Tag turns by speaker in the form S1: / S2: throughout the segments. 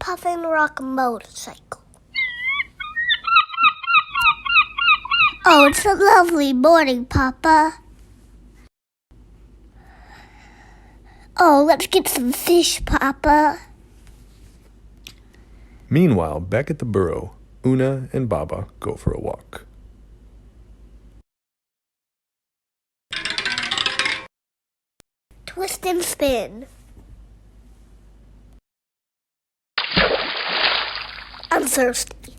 S1: Puffin rock motorcycle. Oh, it's a lovely morning, Papa. Oh, let's get some fish, Papa.
S2: Meanwhile, back at the burrow, Una and Baba go for a walk.
S1: Twist and spin. I'm thirsty.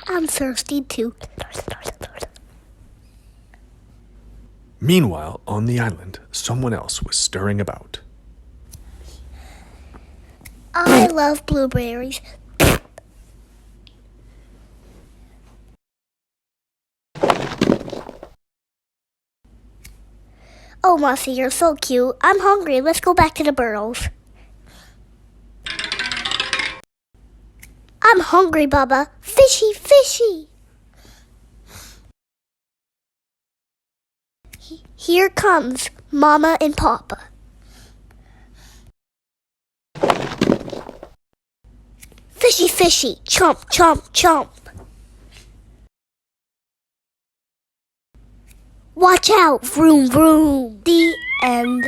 S1: I'm thirsty too.
S2: Meanwhile, on the island, someone else was stirring about.
S1: I love blueberries. Oh, Mossy, you're so cute. I'm hungry. Let's go back to the burrows. I'm hungry, Baba. Fishy, fishy. Here comes Mama and Papa. Fishy, fishy. Chomp, chomp, chomp. Watch out. Vroom, vroom. The end.